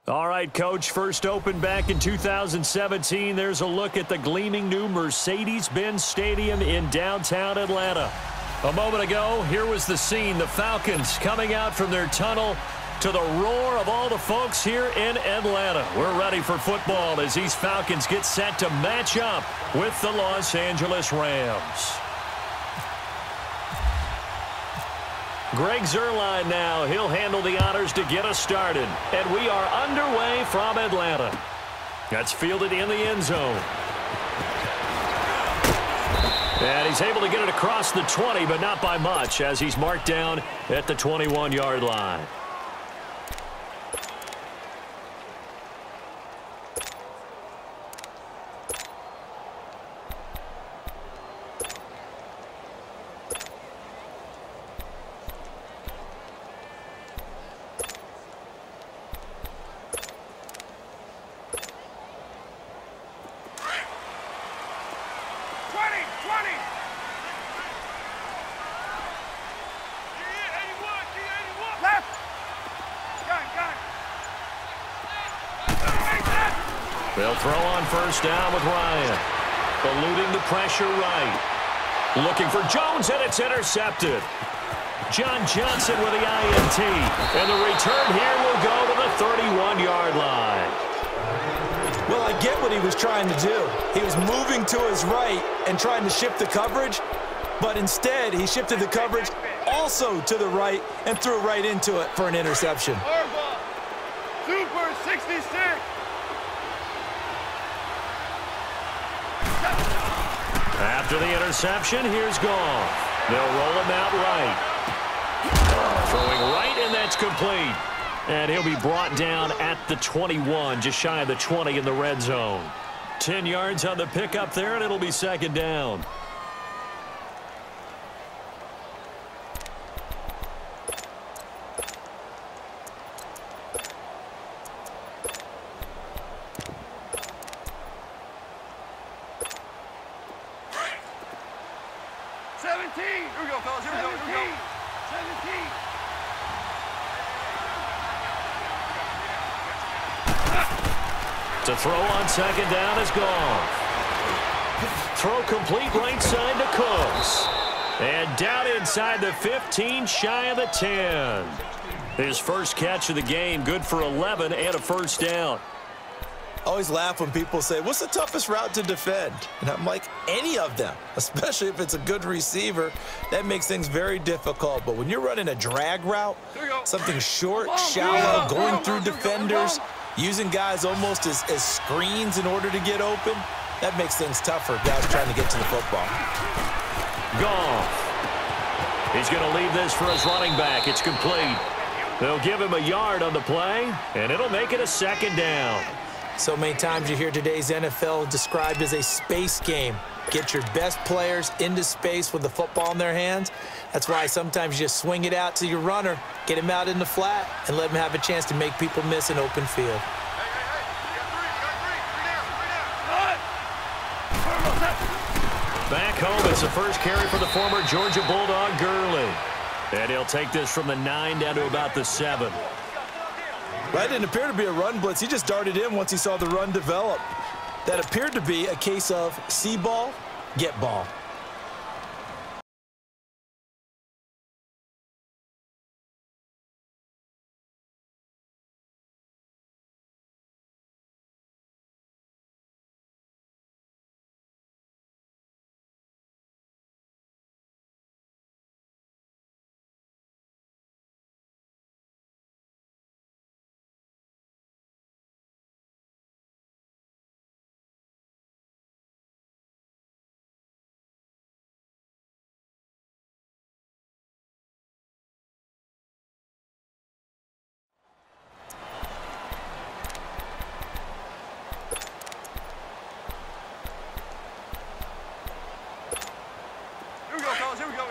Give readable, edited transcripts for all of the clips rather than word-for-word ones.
All right, Coach, first opened back in 2017. There's a look at the gleaming new Mercedes-Benz Stadium in downtown Atlanta. A moment ago, here was the scene. The Falcons coming out from their tunnel to the roar of all the folks here in Atlanta. We're ready for football as these Falcons get set to match up with the Los Angeles Rams. Greg Zuerlein now. He'll handle the honors to get us started. And we are underway from Atlanta. That's fielded in the end zone. And he's able to get it across the 20, but not by much, as he's marked down at the 21-yard line. They'll throw on first down with Ryan. Eluding the pressure right. Looking for Jones, and it's intercepted. John Johnson with the INT. And the return here will go to the 31-yard line. Well, I get what he was trying to do. He was moving to his right and trying to shift the coverage, but instead he shifted the coverage also to the right and threw right into it for an interception. Super 66. After the interception, here's Goff. They'll roll him out right. Throwing right, and that's complete. And he'll be brought down at the 21, just shy of the 20 in the red zone. 10 yards on the pickup there, and it'll be second down. To throw on second down is Goff. Throw complete right side to Cooks. And down inside the 15, shy of the 10. His first catch of the game, good for 11 and a first down. I always laugh when people say, what's the toughest route to defend? And I'm like, any of them, especially if it's a good receiver. That makes things very difficult. But when you're running a drag route, something short, shallow, going through defenders, using guys almost as screens in order to get open, that makes things tougher, guys trying to get to the football. Goff. He's going to leave this for his running back. It's complete. They'll give him a yard on the play, and it'll make it a second down. So many times you hear today's NFL described as a space game. Get your best players into space with the football in their hands. That's why sometimes you just swing it out to your runner, get him out in the flat, and let him have a chance to make people miss an open field. Back home, it's the first carry for the former Georgia Bulldog, Gurley. And he'll take this from the 9 down to about the 7. That didn't appear to be a run blitz. He just darted in once he saw the run develop. That appeared to be a case of see ball, get ball. Here we go.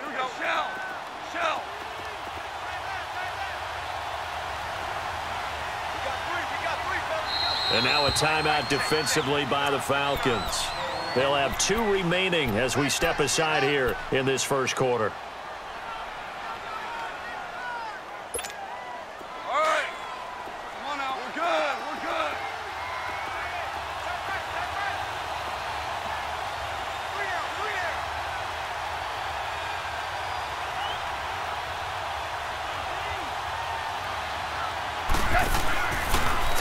Shell. And now a timeout defensively by the Falcons. They'll have 2 remaining as we step aside here in this first quarter. All right. Come on out. We're good.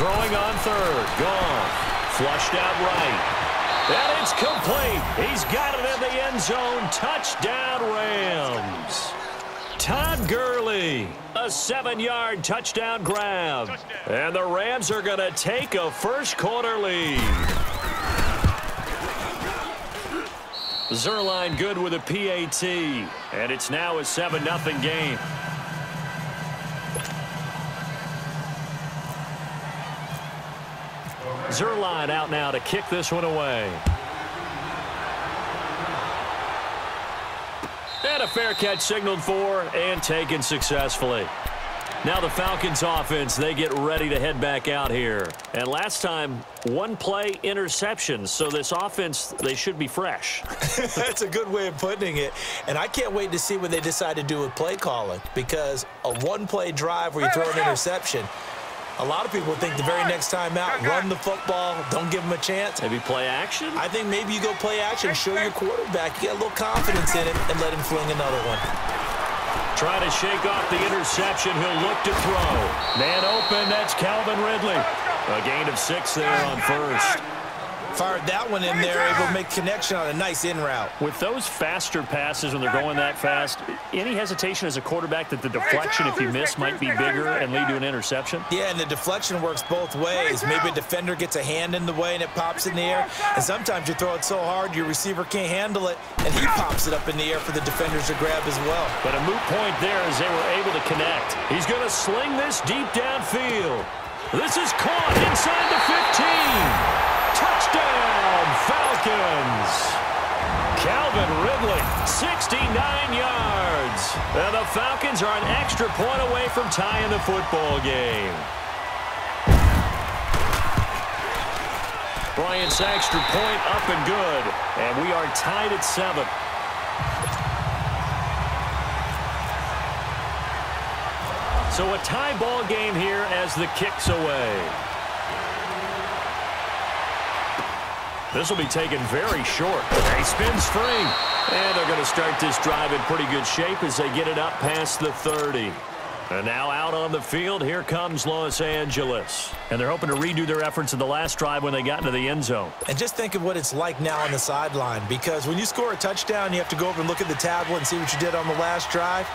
Throwing on third. Gone. Flushed out right. And it's complete. He's got it in the end zone. Touchdown, Rams. Todd Gurley, a 7-yard touchdown grab. And the Rams are going to take a first-quarter lead. Zerline good with a PAT. And it's now a 7-0 game. Zerline out now to kick this one away. And a fair catch signaled for and taken successfully. Now the Falcons offense, they get ready to head back out here. And last time, one play interception. So this offense, they should be fresh. That's a good way of putting it. And I can't wait to see what they decide to do with play calling, because a one-play drive where you throw an interception, a lot of people think the very next time out, run the football, don't give them a chance. Maybe play action? I think maybe you go play action, show your quarterback, you get a little confidence in him, and let him fling another one. Try to shake off the interception. He'll look to throw. Man open, that's Calvin Ridley. A gain of 6 there on first. Fired that one in there, able to make connection on a nice in route. With those faster passes when they're going that fast, any hesitation as a quarterback that the deflection, if you miss, might be bigger and lead to an interception? Yeah, and the deflection works both ways. Maybe a defender gets a hand in the way and it pops in the air, and sometimes you throw it so hard your receiver can't handle it, and he pops it up in the air for the defenders to grab as well. But a moot point there as they were able to connect. He's going to sling this deep downfield. This is caught inside the 15. Touchdown, Falcons. Calvin Ridley, 69 yards. And the Falcons are an extra point away from tying the football game. Bryant's extra point up and good. And we are tied at 7. So a tie ball game here as the kick's away. This will be taken very short. He spins free. And they're going to start this drive in pretty good shape as they get it up past the 30. And now out on the field, here comes Los Angeles. And they're hoping to redo their efforts in the last drive when they got into the end zone. And just think of what it's like now on the sideline, because when you score a touchdown, you have to go over and look at the tablet and see what you did on the last drive.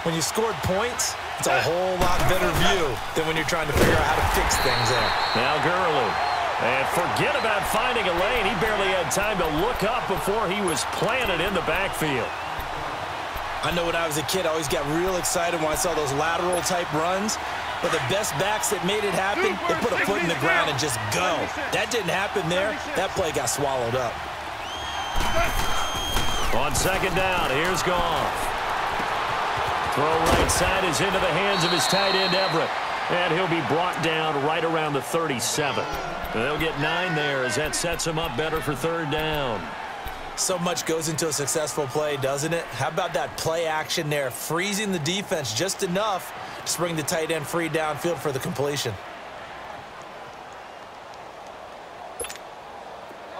When you scored points, it's a whole lot better view than when you're trying to figure out how to fix things there. Now Gurley. And forget about finding a lane. He barely had time to look up before he was planted in the backfield. I know when I was a kid, I always got real excited when I saw those lateral-type runs. But the best backs that made it happen, they put a foot in the ground and just go. That didn't happen there. That play got swallowed up. On second down, here's Goff. Throw right side is into the hands of his tight end, Everett. And he'll be brought down right around the 37. They'll get 9 there as that sets him up better for third down. So much goes into a successful play, doesn't it? How about that play action there, freezing the defense just enough to bring the tight end free downfield for the completion.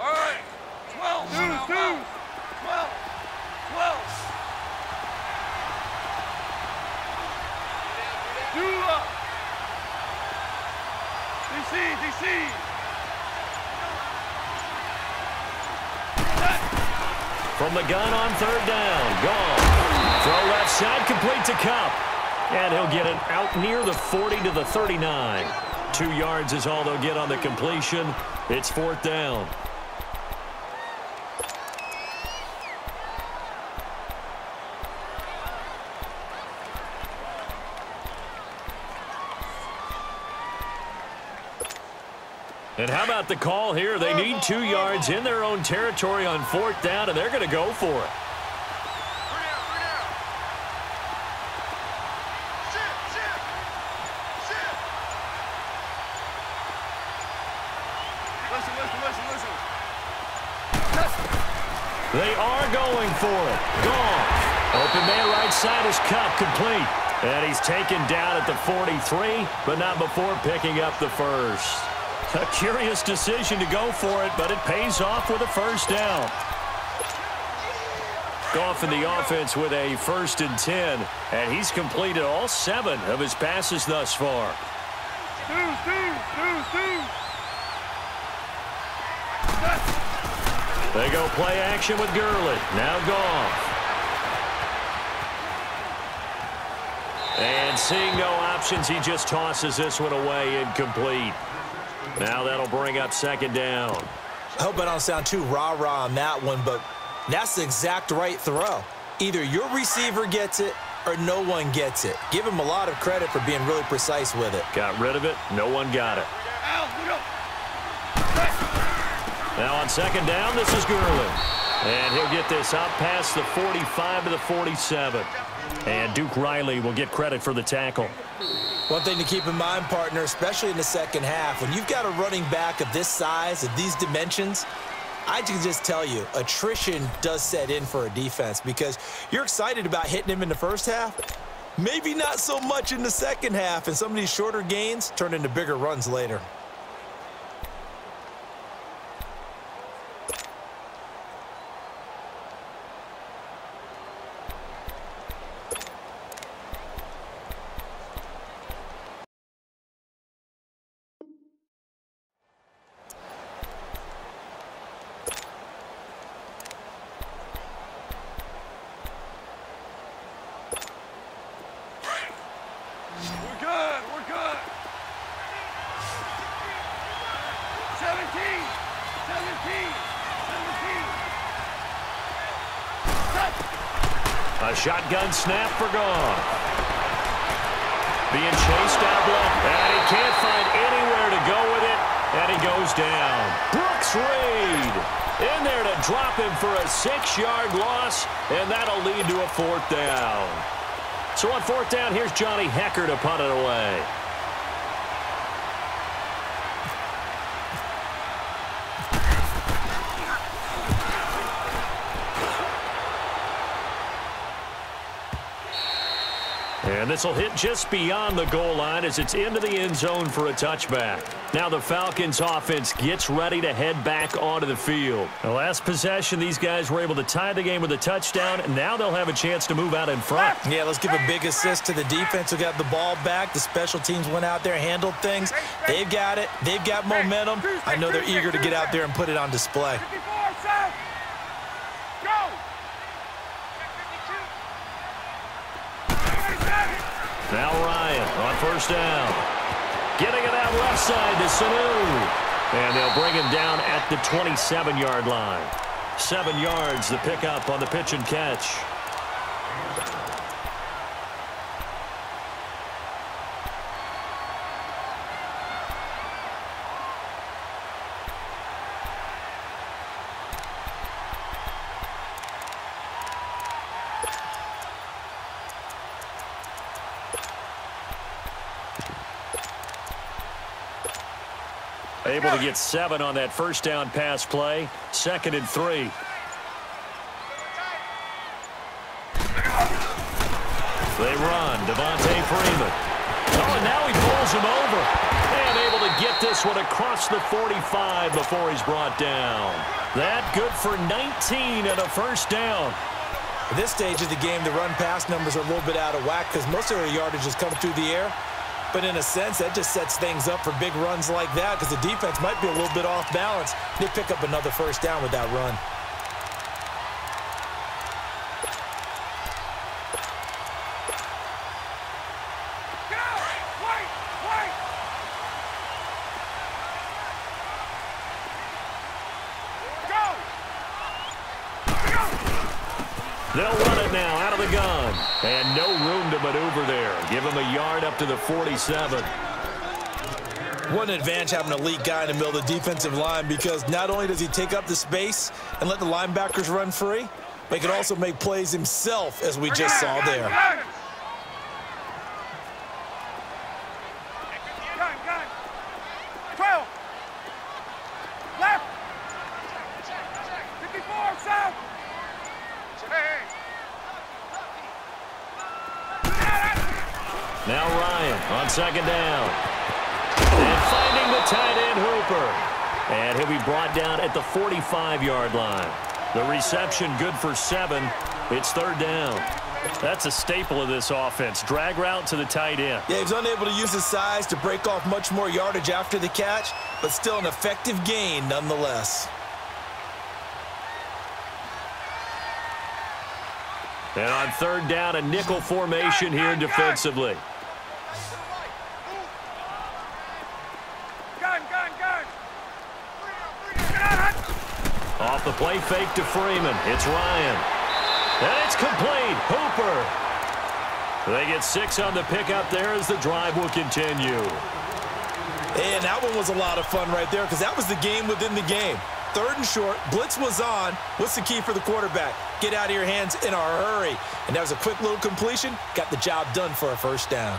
All right, 12. 12. 12. 12. Do up. DC. From the gun on third down. Gone. Throw left side, complete to Kupp. And he'll get it out near the 40 to the 39. 2 yards is all they'll get on the completion. It's fourth down. And how about the call here? They need 2 yards in their own territory on fourth down, and they're going to go for it. Listen. They are going for it. Gone. Open man right side is Kupp, complete. And he's taken down at the 43, but not before picking up the first. A curious decision to go for it, but it pays off with a first down. Goff in the offense with a 1st and 10, and he's completed all 7 of his passes thus far. They go play action with Gurley. Now Goff. And seeing no options, he just tosses this one away incomplete. Now that'll bring up second down. I hope I don't sound too rah-rah on that one, but that's the exact right throw. Either your receiver gets it or no one gets it. Give him a lot of credit for being really precise with it. Got rid of it. No one got it. Now on second down, this is Gurley. And he'll get this up past the 45 to the 47. And Duke Riley will get credit for the tackle. One thing to keep in mind, partner, especially in the second half, when you've got a running back of this size, of these dimensions, I can just tell you, attrition does set in for a defense because you're excited about hitting him in the first half. Maybe not so much in the second half, and some of these shorter gains turn into bigger runs later. We're good. 17. A shotgun snap for Goff. Being chased out left, and he can't find anywhere to go with it, and he goes down. Brooks Reed in there to drop him for a 6-yard loss, and that'll lead to a fourth down. So on fourth down, here's Johnny Hecker to punt it away. And this will hit just beyond the goal line as it's into the end zone for a touchback. Now the Falcons offense gets ready to head back onto the field. The last possession, these guys were able to tie the game with a touchdown, and now they'll have a chance to move out in front. Yeah, let's give a big assist to the defense who got the ball back. The special teams went out there, handled things. They've got it. They've got momentum. I know they're eager to get out there and put it on display. Now Ryan on first down. Getting it out left side to Sanu. And they'll bring him down at the 27-yard line. 7 yards the pickup on the pitch and catch. Able to get 7 on that first down pass play. 2nd and 3. They run. Devontae Freeman. Oh, and now he pulls him over. And able to get this one across the 45 before he's brought down. That good for 19 and a first down. At this stage of the game, the run-pass numbers are a little bit out of whack because most of their yardage is coming through the air. But in a sense, that just sets things up for big runs like that because the defense might be a little bit off balance. They pick up another first down with that run. They'll run it now out of the gun. And no room to maneuver there. Give him a yard up to the 47. What an advantage having an elite guy in the middle of the defensive line because not only does he take up the space and let the linebackers run free, but he can also make plays himself, as we just saw there. Gun. 12. Left. 54, south. Now Ryan on second down. And finding the tight end Hooper. And he'll be brought down at the 45-yard line. The reception good for 7. It's 3rd down. That's a staple of this offense. Drag route to the tight end. Yeah, he was unable to use his size to break off much more yardage after the catch, but still an effective gain nonetheless. And on third down, a nickel formation here defensively. Gun. Off the play fake to Freeman. It's Ryan. And it's complete. Hooper. They get 6 on the pickup there as the drive will continue. And that one was a lot of fun right there because that was the game within the game. Third and short, blitz was on. What's the key for the quarterback? Get out of your hands in a hurry. And that was a quick little completion. Got the job done for a first down.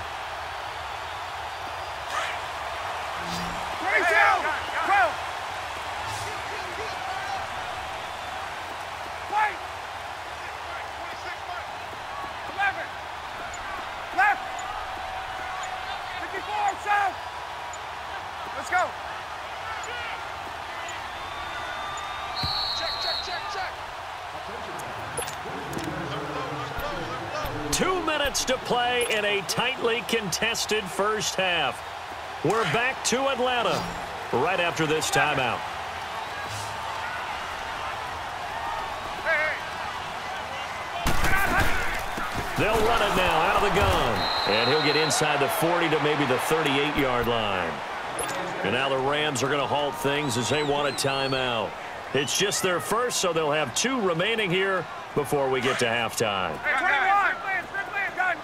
Let's go. 2 minutes to play in a tightly contested first half. We're back to Atlanta right after this timeout. They'll run it now out of the gun. And he'll get inside the 40 to maybe the 38-yard line. And now the Rams are going to halt things as they want a timeout. It's just their first, so they'll have 2 remaining here before we get to halftime. Hey, 21. Gun.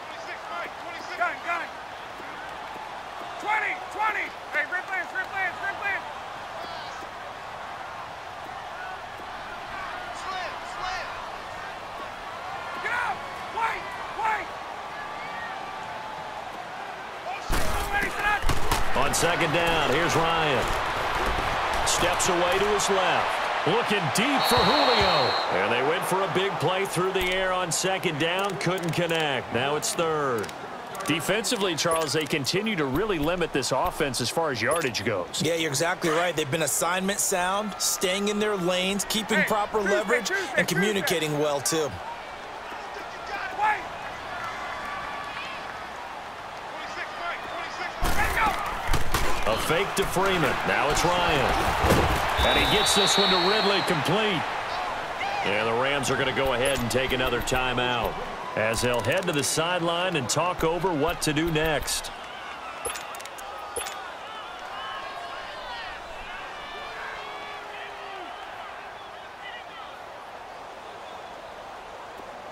26, Mike. 26. Gun. 20. Hey, rip Lance. Slam. Get out. Wait. On second down, here's Ryan. Steps away to his left. Looking deep for Julio. And they went for a big play through the air on second down. Couldn't connect. Now it's third. Defensively, Charles, they continue to really limit this offense as far as yardage goes. Yeah, you're exactly right. They've been assignment sound, staying in their lanes, keeping proper leverage, and communicating well, too. A fake to Freeman. Now it's Ryan. And he gets this one to Ridley complete. And the Rams are going to go ahead and take another timeout as they'll head to the sideline and talk over what to do next.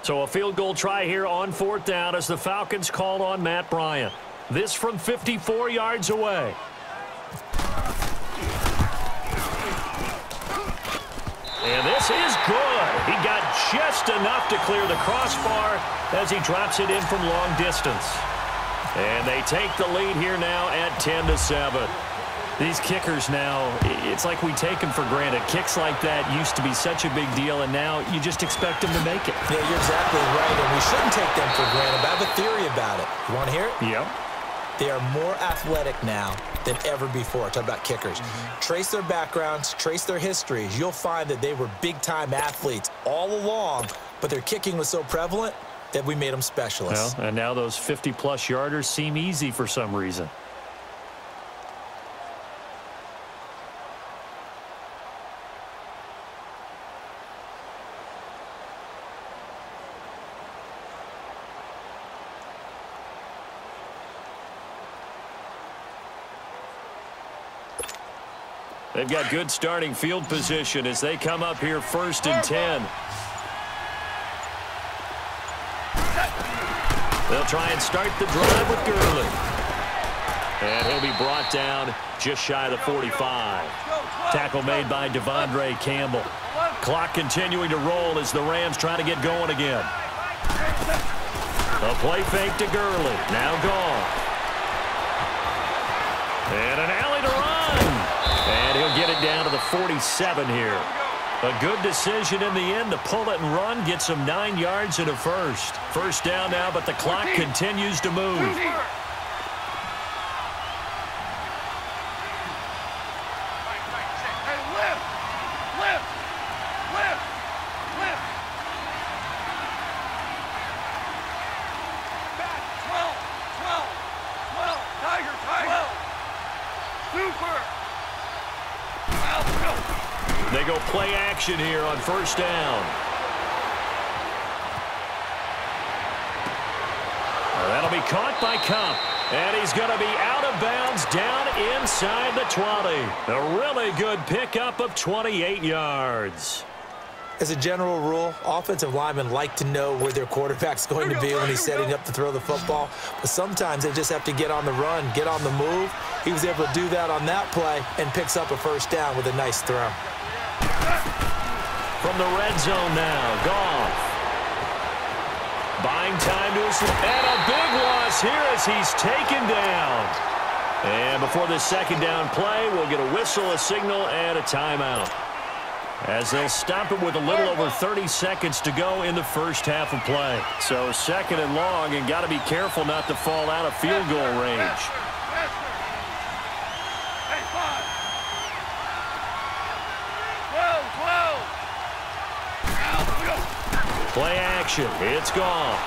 So a field goal try here on fourth down as the Falcons called on Matt Bryant. This from 54 yards away. And this is good. He got just enough to clear the crossbar as he drops it in from long distance. And they take the lead here now at 10-7. These kickers now, it's like we take them for granted. Kicks like that used to be such a big deal, and now you just expect them to make it. Yeah, you're exactly right, and we shouldn't take them for granted. But I have a theory about it. You want to hear it? Yep. They are more athletic now than ever before. Talk about kickers. Trace their backgrounds, trace their histories. You'll find that they were big-time athletes all along, but their kicking was so prevalent that we made them specialists. Well, and now those 50-plus yarders seem easy for some reason. They've got good starting field position as they come up here 1st and 10. They'll try and start the drive with Gurley. And he'll be brought down just shy of the 45. Tackle made by Devondre Campbell. Clock continuing to roll as the Rams try to get going again. A play fake to Gurley. Now gone. And an alley to run. And he'll get it down to the 47 here. A good decision in the end to pull it and run. Gets him 9 yards and a first. First down now, but the clock continues to move. They go play action here on first down. That'll be caught by Cup. And he's going to be out of bounds down inside the 20. A really good pickup of 28 yards. As a general rule, offensive linemen like to know where their quarterback's going to be when he's setting up to throw the football. But sometimes they just have to get on the run, get on the move. He was able to do that on that play and picks up a first down with a nice throw. From the red zone now, Goff. Buying time to his, and a big loss here as he's taken down. And before this second down play, we'll get a whistle, a signal, and a timeout, as they'll stop it with a little over 30 seconds to go in the first half of play. So second and long, and got to be careful not to fall out of field goal range. Play action. It's Goff.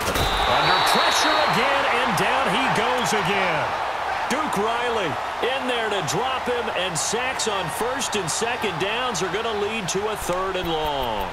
Under pressure again, and down he goes again. Duke Riley in there to drop him, and sacks on first and second downs are going to lead to a third and long.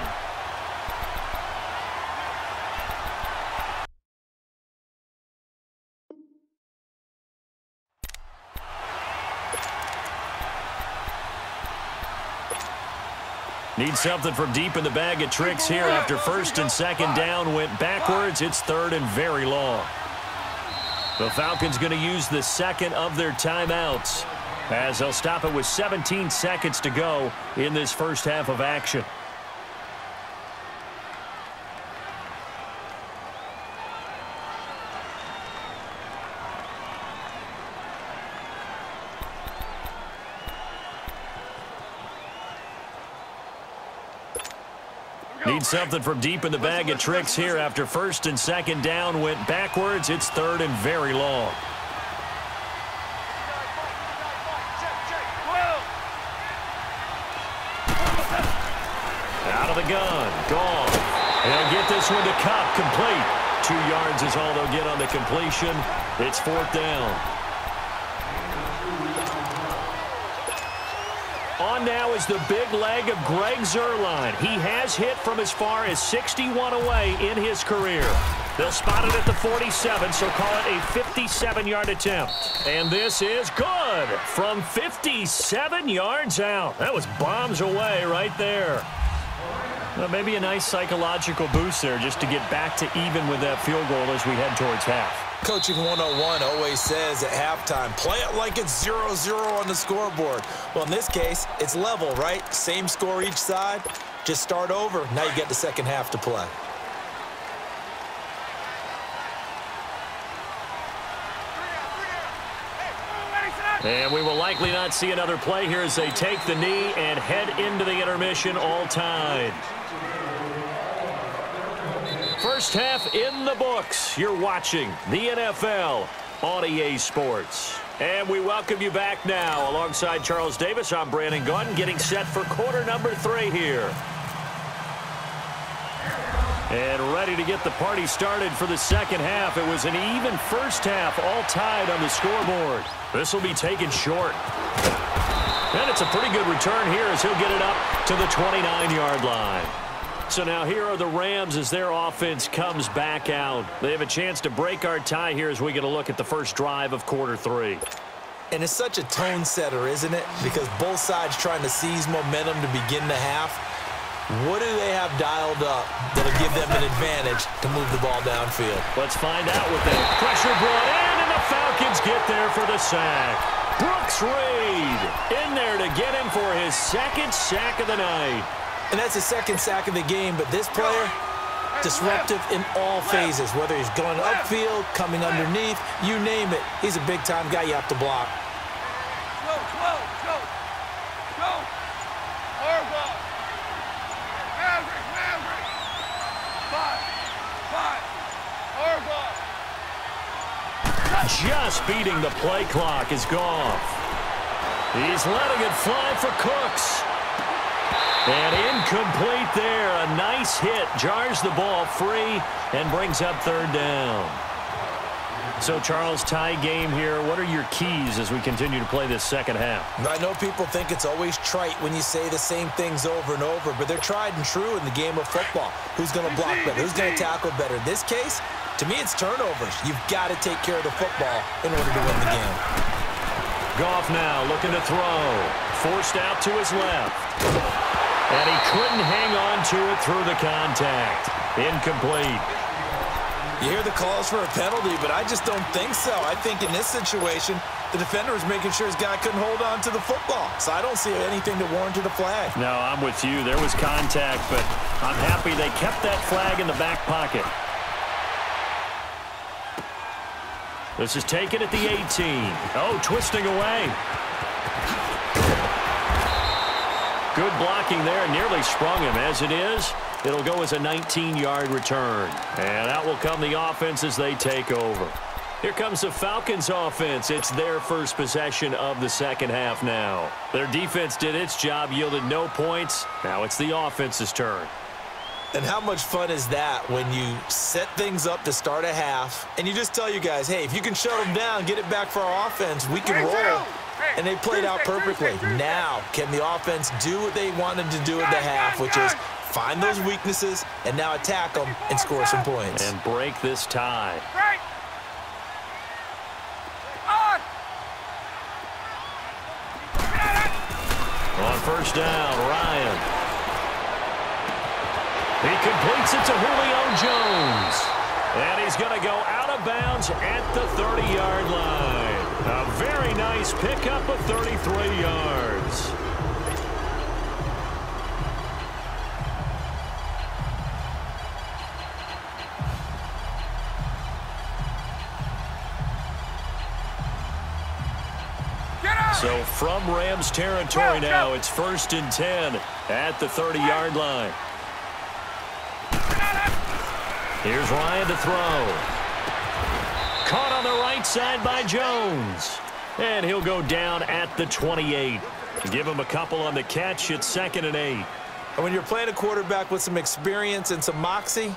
Need something from deep in the bag of tricks here after first and second down went backwards. It's third and very long. The Falcons going to use the second of their timeouts, as they'll stop it with 17 seconds to go in this first half of action. Need something from deep in the bag of tricks here after first and second down went backwards. It's third and very long. Out of the gun. Gone. They'll get this one to Cup. Complete. 2 yards is all they'll get on the completion. It's fourth down. On now is the big leg of Greg Zuerlein. He has hit from as far as 61 away in his career. They'll spot it at the 47, so call it a 57-yard attempt. And this is good from 57 yards out. That was bombs away right there. Well, maybe a nice psychological boost there just to get back to even with that field goal as we head towards half. Coaching 101 always says at halftime, play it like it's 0-0 on the scoreboard. Well, in this case, it's level, right? Same score each side. Just start over. Now you get the second half to play. And we will likely not see another play here as they take the knee and head into the intermission all tied. First half in the books. You're watching the NFL on EA Sports. And we welcome you back now. Alongside Charles Davis, I'm Brandon Gunn, getting set for quarter number 3 here. And ready to get the party started for the second half. It was an even first half, all tied on the scoreboard. This will be taken short. And it's a pretty good return here as he'll get it up to the 29-yard line. So now here are the Rams as their offense comes back out. They have a chance to break our tie here as we get a look at the first drive of quarter 3. And it's such a tone setter, isn't it? Because both sides trying to seize momentum to begin the half. What do they have dialed up that'll give them an advantage to move the ball downfield? Let's find out with that. Pressure brought in, and the Falcons get there for the sack. Brooks Reed in there to get him for his second sack of the night. And that's the second sack of the game, but this player, disruptive in all phases, whether he's going upfield, coming underneath, you name it. He's a big-time guy you have to block. Go, go, go. Go. Harbaugh. Maverick. 5. Harbaugh. Just beating the play clock is Goff. He's letting it fly for Cooks. And incomplete there. A nice hit. Jars the ball free and brings up third down. So, Charles, tie game here. What are your keys as we continue to play this second half? I know people think it's always trite when you say the same things over and over, but they're tried and true in the game of football. Who's going to block better? Who's going to tackle better? In this case, to me, it's turnovers. You've got to take care of the football in order to win the game. Goff now looking to throw. Forced out to his left. And he couldn't hang on to it through the contact. Incomplete. You hear the calls for a penalty, but I just don't think so. I think in this situation, the defender was making sure his guy couldn't hold on to the football. So I don't see anything that warranted a flag. No, I'm with you. There was contact, but I'm happy they kept that flag in the back pocket. This is taken at the 18. Oh, twisting away. Good blocking there, nearly sprung him. As it is, it'll go as a 19-yard return. And out will come the offense as they take over. Here comes the Falcons offense. It's their first possession of the second half now. Their defense did its job, yielded no points. Now it's the offense's turn. And how much fun is that when you set things up to start a half and you just tell you guys, hey, if you can shut them down, get it back for our offense, we can roll. And they played out perfectly. Now, can the offense do what they wanted to do at the half, which is find those weaknesses and now attack them and score some points. And break this tie. On first down, Ryan. He completes it to Julio Jones. And he's going to go out of bounds at the 30-yard line. A very nice pickup of 33 yards. So from Rams territory now, it's 1st and 10 at the 30-yard line. Here's Ryan to throw. Caught on the right side by Jones. And he'll go down at the 28. Give him a couple on the catch. It's 2nd and 8. And when you're playing a quarterback with some experience and some moxie,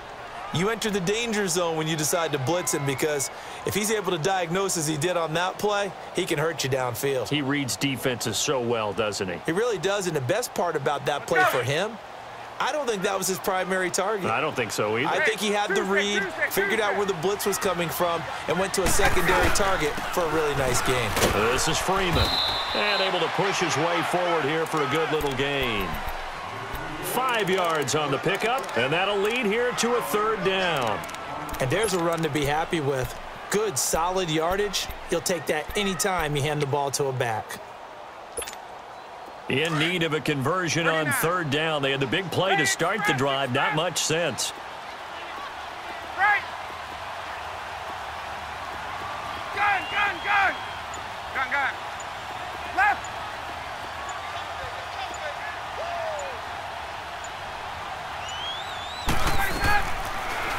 you enter the danger zone when you decide to blitz him, because if he's able to diagnose as he did on that play, he can hurt you downfield. He reads defenses so well, doesn't he? He really does, and the best part about that play for him, I don't think that was his primary target. I don't think so either. I think he had the read, figured out where the blitz was coming from, and went to a secondary target for a really nice game. This is Freeman. And able to push his way forward here for a good little gain. 5 yards on the pickup, and that'll lead here to a 3rd down. And there's a run to be happy with. Good, solid yardage. He'll take that anytime you hand the ball to a back. In need of a conversion on 3rd down. They had the big play to start the drive. Not much sense. Right. Gun. Gun. Left.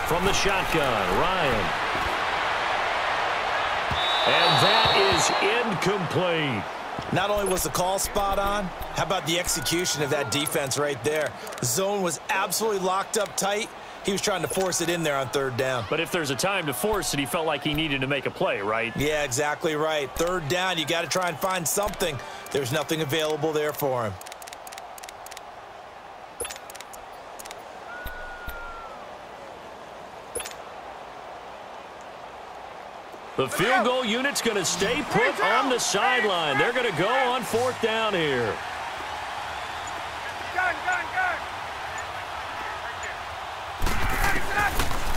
From the shotgun, Ryan. And that is incomplete. Not only was the call spot on, how about the execution of that defense right there? The zone was absolutely locked up tight. He was trying to force it in there on 3rd down. But if there's a time to force it, he felt like he needed to make a play, right? Yeah, exactly right. 3rd down, you got to try and find something. There's nothing available there for him. The field goal unit's going to stay put on the sideline. They're going to go on 4th down here. Gun.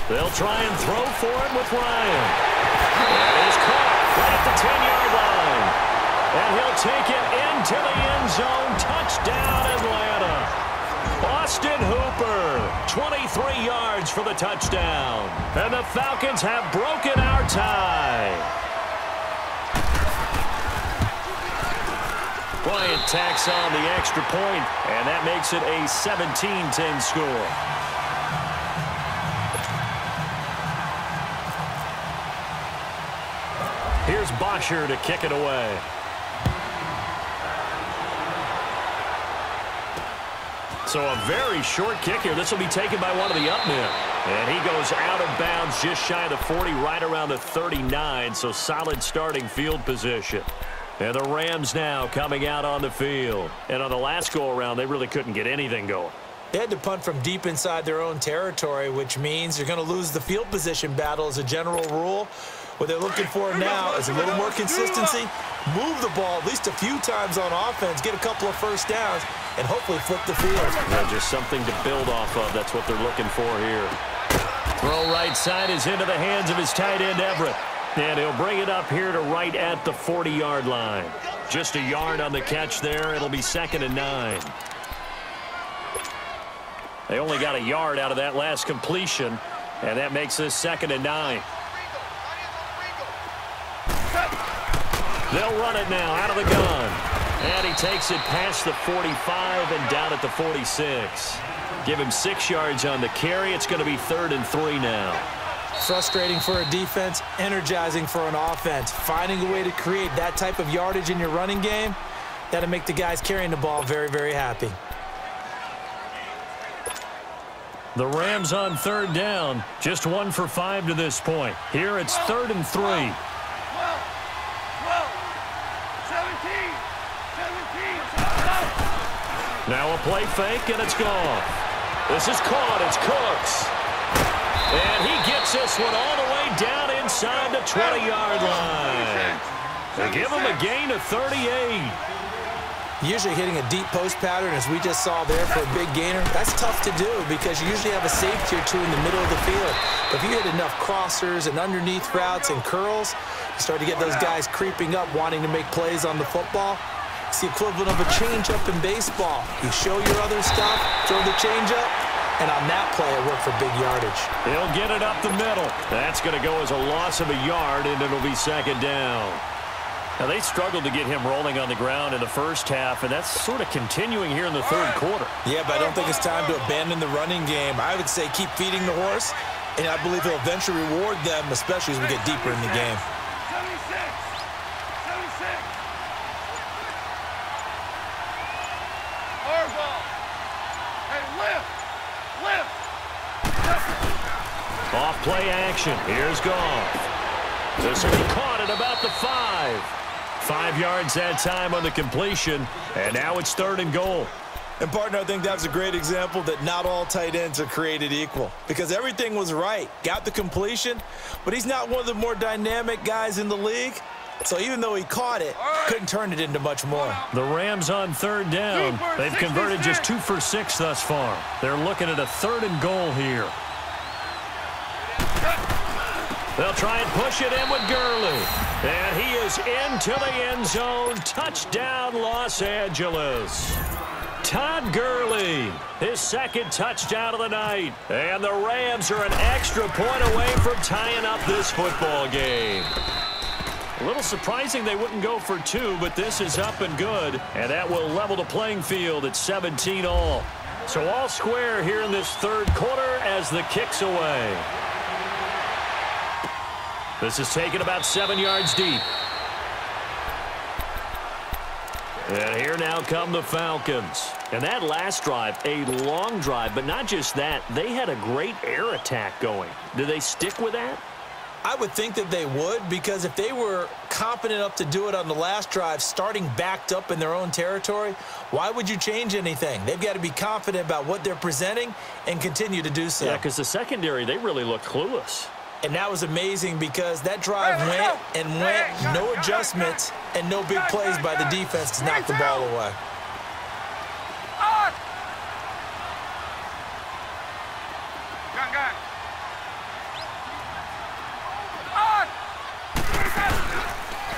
They'll try and throw for it with Ryan. And he's caught right at the 10-yard line. And he'll take it into the end zone. Touchdown, Atlanta. Austin Hooper, 23 yards for the touchdown. And the Falcons have broken our tie. Bryant tacks on the extra point, and that makes it a 17-10 score. Here's Bosher to kick it away. So a very short kick here. This will be taken by one of the up men. And he goes out of bounds just shy of the 40, right around the 39, so solid starting field position. And the Rams now coming out on the field. And on the last go-around, they really couldn't get anything going. They had to punt from deep inside their own territory, which means you're going to lose the field position battle as a general rule. What they're looking for now is a little more consistency, move the ball at least a few times on offense, get a couple of first downs, and hopefully flip the field. Yeah, just something to build off of. That's what they're looking for here. Throw right side is into the hands of his tight end, Everett. And he'll bring it up here to right at the 40-yard line. Just a yard on the catch there. It'll be 2nd and 9. They only got a yard out of that last completion, and that makes this 2nd and 9. They'll run it now out of the gun. And he takes it past the 45 and down at the 46. Give him 6 yards on the carry. It's going to be 3rd and 3 now. Frustrating for a defense, energizing for an offense. Finding a way to create that type of yardage in your running game, that'll make the guys carrying the ball very, very happy. The Rams on 3rd down, just 1 for 5 to this point. Here it's 3rd and 3. 12, 17, 17. Now a play fake, and it's gone. This is caught. It's Cooks. And he gets this one all the way down inside the 20-yard line. They give him a gain of 38. Usually hitting a deep post pattern, as we just saw there for a big gainer, that's tough to do because you usually have a safety or two in the middle of the field. But if you hit enough crossers and underneath routes and curls, you start to get those guys creeping up, wanting to make plays on the football. It's the equivalent of a changeup in baseball. You show your other stuff, throw the changeup, and on that play, it worked for big yardage. He'll get it up the middle. That's going to go as a loss of a yard, and it'll be 2nd down. Now, they struggled to get him rolling on the ground in the first half, and that's sort of continuing here in the 3rd quarter. Yeah, but I don't think it's time to abandon the running game. I would say keep feeding the horse, and I believe he'll eventually reward them, especially as we get deeper in the game. 76. 76. Harbaugh. Hey, lift. Lift. Off play action. Here's Goff. This will be caught at about the 5. 5 yards that time on the completion, and now it's 3rd and goal. And, partner, I think that's a great example that not all tight ends are created equal because everything was right. Got the completion, but he's not one of the more dynamic guys in the league. So even though he caught it, couldn't turn it into much more. The Rams on 3rd down. They've converted just 2 for 6 thus far. They're looking at a 3rd and goal here. They'll try and push it in with Gurley. And he is into the end zone. Touchdown, Los Angeles. Todd Gurley, his 2nd touchdown of the night. And the Rams are an extra point away from tying up this football game. A little surprising they wouldn't go for 2, but this is up and good. And that will level the playing field at 17 all. So all square here in this 3rd quarter as the kick's away. This is taken about 7 yards deep. And here now come the Falcons. And that last drive, a long drive, but not just that. They had a great air attack going. Do they stick with that? I would think that they would, because if they were confident enough to do it on the last drive, starting backed up in their own territory, why would you change anything? They've got to be confident about what they're presenting and continue to do so. Yeah, because the secondary, they really look clueless. And that was amazing because that drive went and went, no adjustments, and no big plays by the defense to knock the ball away.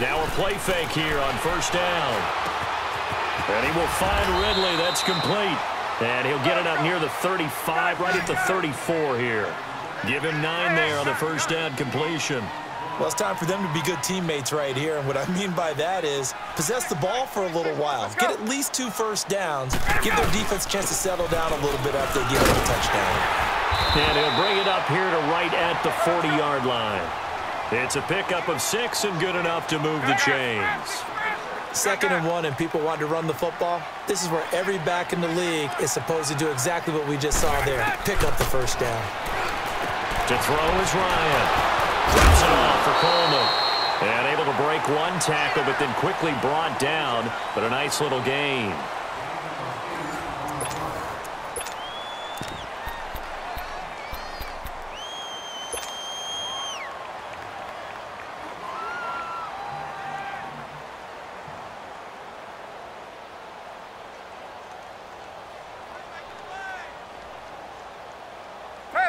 Now a play fake here on 1st down. And he will find Ridley. That's complete. And he'll get it up near the 35, right at the 34 here. Give him 9 there on the 1st down completion. Well, it's time for them to be good teammates right here. And what I mean by that is possess the ball for a little while. Get at least 2 first downs. Give their defense a chance to settle down a little bit after they give them a touchdown. And he'll bring it up here to right at the 40-yard line. It's a pickup of 6 and good enough to move the chains. 2nd and 1 and people want to run the football. This is where every back in the league is supposed to do exactly what we just saw there. Pick up the 1st down. To throw is Ryan. Drops it off for Coleman. And able to break one tackle, but then quickly brought down. But a nice little gain.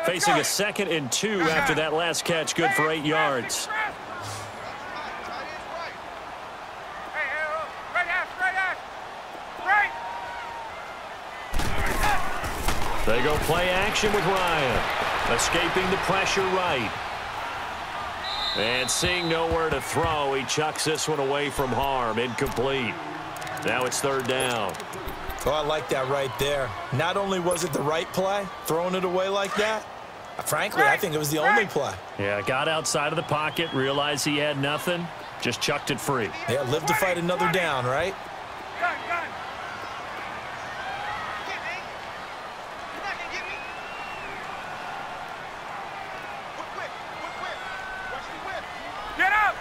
Facing a 2nd and 2 after that last catch, good for 8 yards. They go play action with Ryan. Escaping the pressure right. And seeing nowhere to throw, he chucks this one away from harm. Incomplete. Now it's 3rd down. Oh, I like that right there. Not only was it the right play, throwing it away like that, frankly, I think it was the only play. Yeah, got outside of the pocket, realized he had nothing, just chucked it free. Yeah, live to fight another down, right? Get up!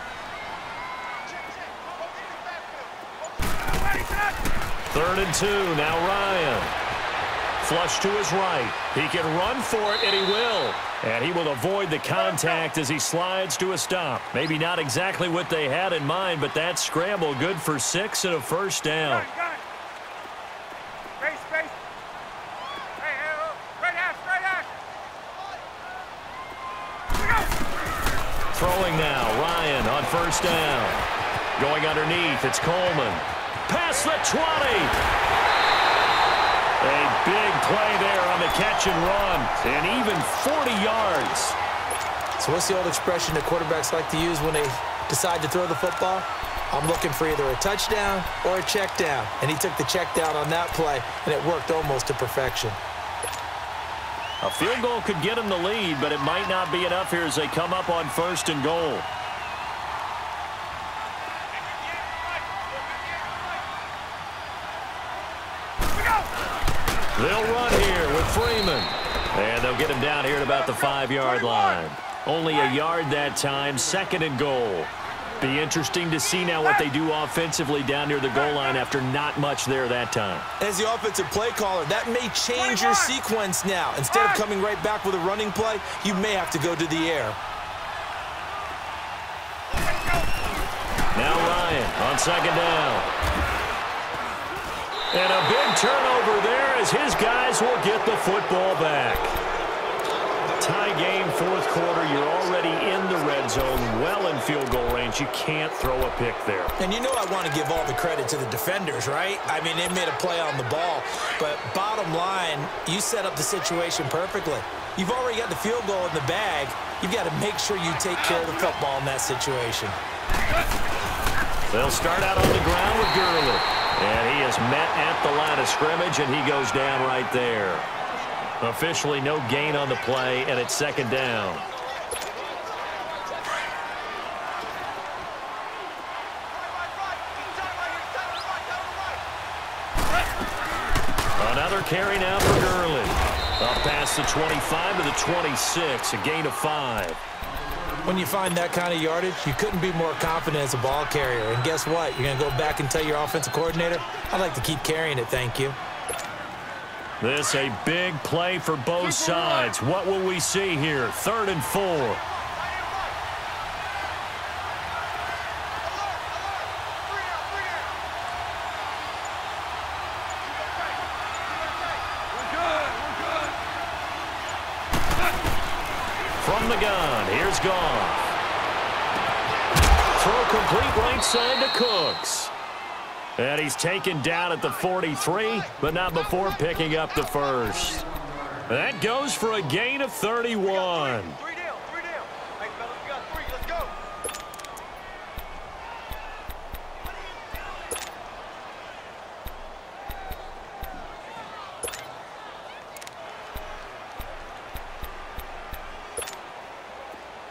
3rd and 2, now Ryan. Flush to his right. He can run for it, and he will. And he will avoid the contact as he slides to a stop. Maybe not exactly what they had in mind, but that scramble good for 6 and a 1st down. Space. Hey, right hash. Throwing now, Ryan on 1st down. Going underneath, it's Coleman. Past the 20. A big play there on the catch and run, and even 40 yards. So what's the old expression that quarterbacks like to use when they decide to throw the football? I'm looking for either a touchdown or a check down. And he took the check down on that play, and it worked almost to perfection. A field goal could get him the lead, but it might not be enough here as they come up on 1st and goal. They'll run here with Freeman. And they'll get him down here at about the 5-yard line. Only a yard that time, 2nd and goal. Be interesting to see now what they do offensively down near the goal line after not much there that time. As the offensive play caller, that may change your sequence now. Instead of coming right back with a running play, you may have to go to the air. Now Ryan on 2nd down. And a big turnover there as his guys will get the football back. Tie game, 4th quarter. You're already in the red zone, well in field goal range. You can't throw a pick there. And you know I want to give all the credit to the defenders, right? I mean, they made a play on the ball. But bottom line, you set up the situation perfectly. You've already got the field goal in the bag. You've got to make sure you take care of the football in that situation. They'll start out on the ground with Gurley. And he is met at the line of scrimmage, and he goes down right there. Officially no gain on the play, and it's 2nd down. Another carry now for Gurley. Up past the 25 to the 26, a gain of 5. When you find that kind of yardage, you couldn't be more confident as a ball carrier. And guess what? You're going to go back and tell your offensive coordinator, I'd like to keep carrying it, thank you. This a big play for both sides. What will we see here? 3rd and 4. From the gun, here's Goff. Throw complete right side to Cooks. And he's taken down at the 43, but not before picking up the 1st. That goes for a gain of 31. Three down. Hey, fellas, we got 3. Let's go.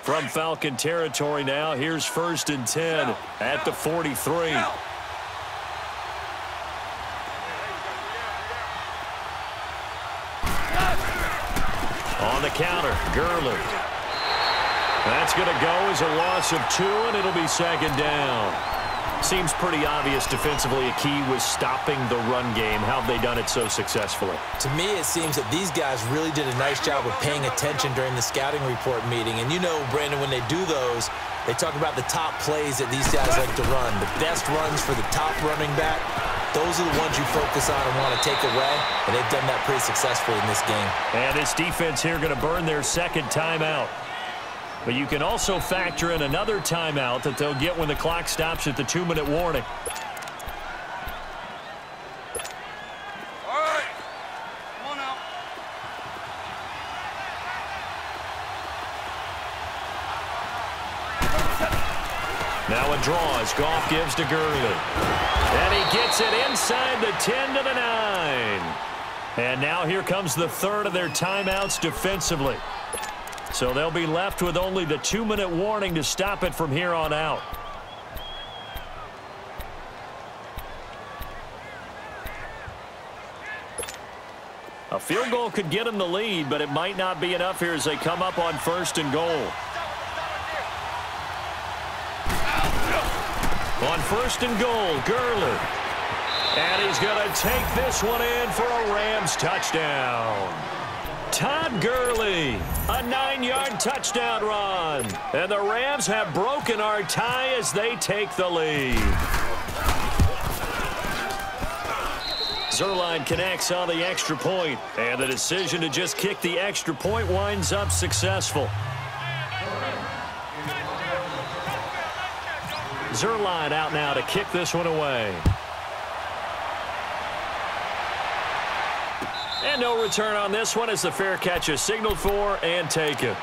From Falcon territory now, here's 1st and 10 at the 43. On the counter, Gurley. That's going to go as a loss of 2, and it'll be second down. Seems pretty obvious defensively a key was stopping the run game. How have they done it so successfully? To me, it seems that these guys really did a nice job of paying attention during the scouting report meeting. And you know, Brandon, when they do those, they talk about the top plays that these guys like to run. The best runs for the top running back, those are the ones you focus on and want to take away. And they've done that pretty successfully in this game. And this defense here going to burn their second timeout. But you can also factor in another timeout that they'll get when the clock stops at the 2-minute warning. All right. Come on now. Now a draw as Goff gives to Gurley. And he gets it inside the 10 to the 9. And now here comes the third of their timeouts defensively. So they'll be left with only the 2-minute warning to stop it from here on out. A field goal could get them the lead, but it might not be enough here as they come up on 1st and goal. On 1st and goal, Gurley. And he's going to take this one in for a Rams touchdown. Todd Gurley, a 9-yard touchdown run. And the Rams have broken our tie as they take the lead. Zerline connects on the extra point, and the decision to just kick the extra point winds up successful. Zerline out now to kick this one away. And no return on this one as the fair catch is signaled for and taken.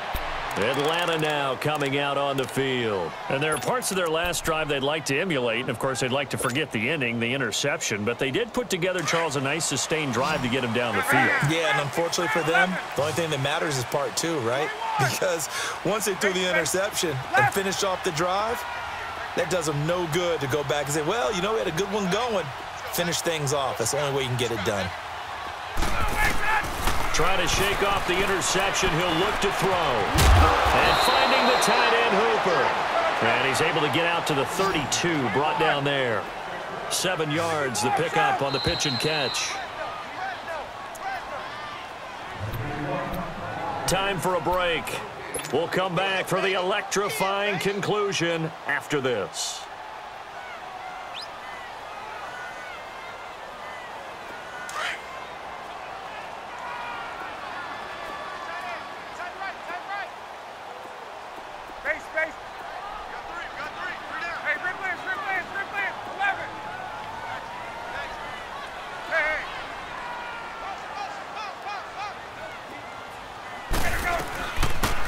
Atlanta now coming out on the field. And there are parts of their last drive they'd like to emulate. And, of course, they'd like to forget the ending, the interception. But they did put together, Charles, a nice sustained drive to get him down the field. Yeah, and unfortunately for them, the only thing that matters is part 2, right? Because once they threw the interception and finished off the drive, that does them no good to go back and say, well, you know, we had a good one going. Finish things off. That's the only way you can get it done. Trying to shake off the interception. He'll look to throw. And finding the tight end Hooper. And he's able to get out to the 32, brought down there. 7 yards, the pickup on the pitch and catch. Time for a break. We'll come back for the electrifying conclusion after this.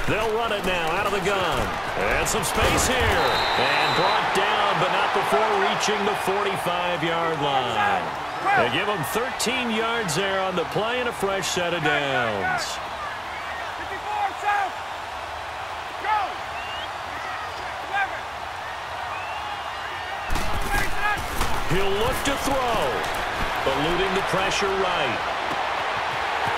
They'll run it now out of the gun. And some space here. And brought down, but not before reaching the 45-yard line. They give them 13 yards there on the play and a fresh set of downs. 54, south. Go. 11. He'll look to throw. Eluding the pressure right.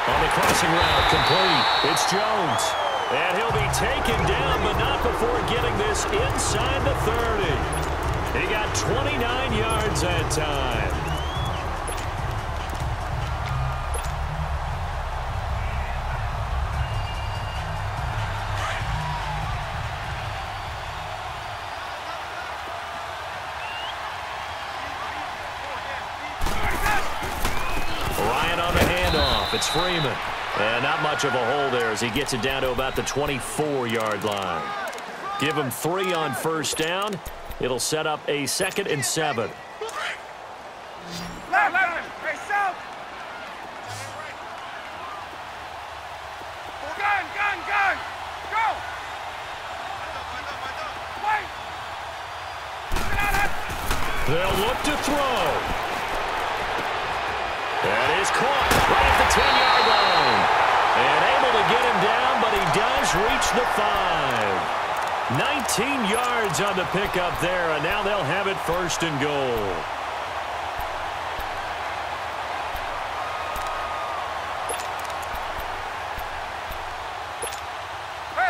On the crossing route, complete. It's Jones. And he'll be taken down, but not before getting this inside the 30. He got 29 yards that time. Ryan on the handoff. It's Freeman. And not much of a hole there as he gets it down to about the 24-yard line. Give him 3 on first down. It'll set up a 2nd and 7. Left. Hey, south. Gun. Go. Wait. They'll look to throw. That is caught right at the 10-yard line. And able to get him down, but he does reach the 5. 19 yards on the pickup there, and now they'll have it 1st and goal.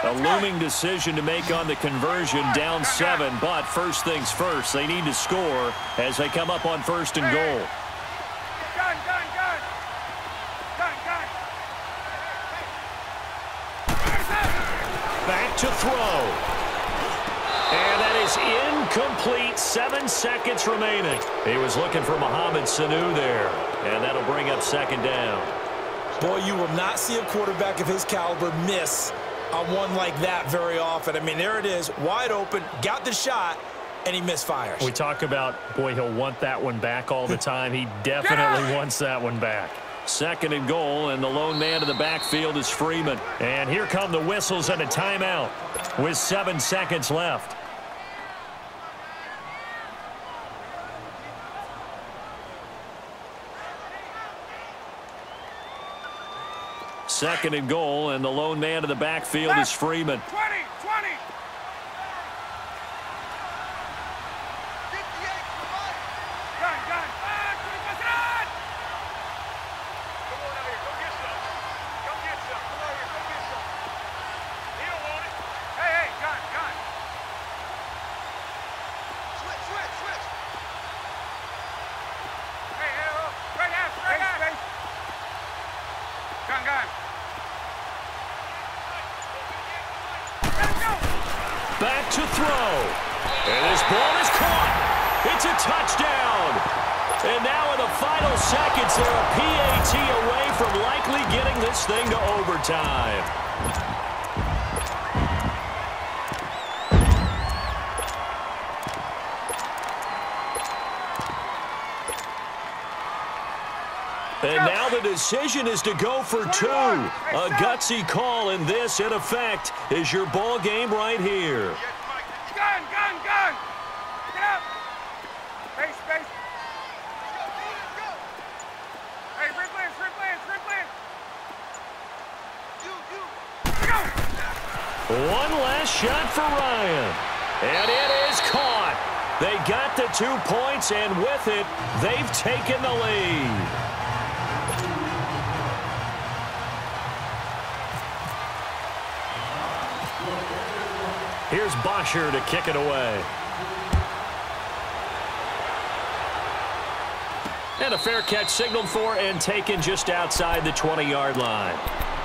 A looming decision to make on the conversion, down 7. But first things first, they need to score as they come up on 1st and goal. Gun, gun, gun. Gun, gun. Back to throw. And that is incomplete. 7 seconds remaining. He was looking for Mohamed Sanu there. And that'll bring up 2nd down. Boy, you will not see a quarterback of his caliber miss on one like that very often. I mean, there it is, wide open, got the shot, and he misfires. We talk about, boy, he'll want that one back all the time. He definitely wants that one back. 2nd and goal, and the lone man in the backfield is Freeman. And here come the whistles and a timeout with 7 seconds left. Second and goal, and the lone man in the backfield is Freeman. 20, 20. Gun, gun. Come on out here, go get some. Come get some. Come on here, go get some. He don't want it. Hey, hey, gun, gun. Switch, switch, switch. Hey, hey, oh, right half, right half. Gun, gun. Back to throw. And this ball is caught. It's a touchdown. And now in the final seconds, they're a PAT away from likely getting this thing to overtime. And now the decision is to go for 2. A gutsy call, and this, in effect, is your ball game right here. Gun, gun, gun. Get up. Space, space. Hey, rip lands, rip lands, rip lands. Go. One last shot for Ryan. And it is caught. They got the 2 points, and with it, they've taken the lead. Here's Bosher to kick it away. And a fair catch signaled for and taken just outside the 20-yard line.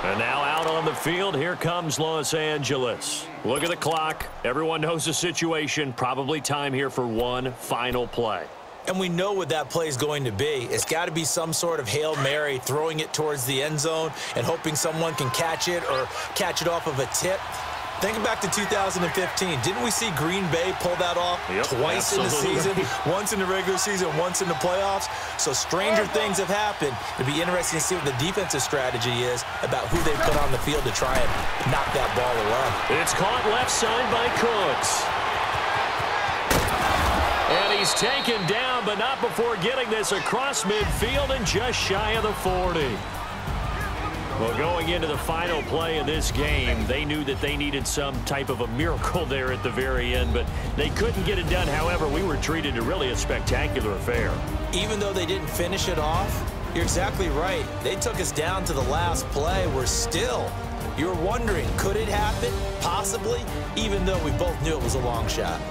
And now out on the field, here comes Los Angeles. Look at the clock. Everyone knows the situation. Probably time here for one final play. And we know what that play is going to be. It's got to be some sort of Hail Mary, throwing it towards the end zone and hoping someone can catch it or catch it off of a tip. Think back to 2015. Didn't we see Green Bay pull that off twice in the season? Once in the regular season, once in the playoffs. So stranger things have happened. It'd be interesting to see what the defensive strategy is about who they put on the field to try and knock that ball away. It's caught left side by Cooks. And he's taken down, but not before getting this across midfield and just shy of the 40. Well, going into the final play of this game, they knew that they needed some type of a miracle there at the very end, but they couldn't get it done. However, we were treated to really a spectacular affair. Even though they didn't finish it off, you're exactly right. They took us down to the last play. We're still, you're wondering, could it happen? Possibly, even though we both knew it was a long shot.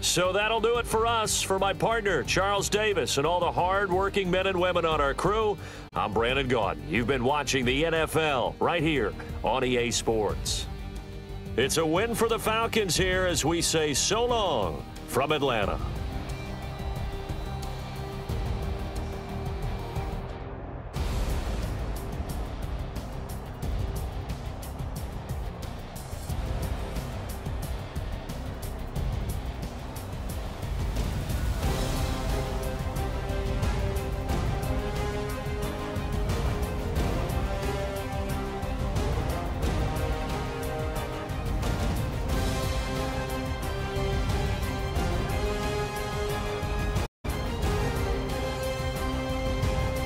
So that'll do it for us. For my partner, Charles Davis, and all the hard-working men and women on our crew, I'm Brandon Gaudin. You've been watching the NFL right here on EA Sports. It's a win for the Falcons here as we say so long from Atlanta.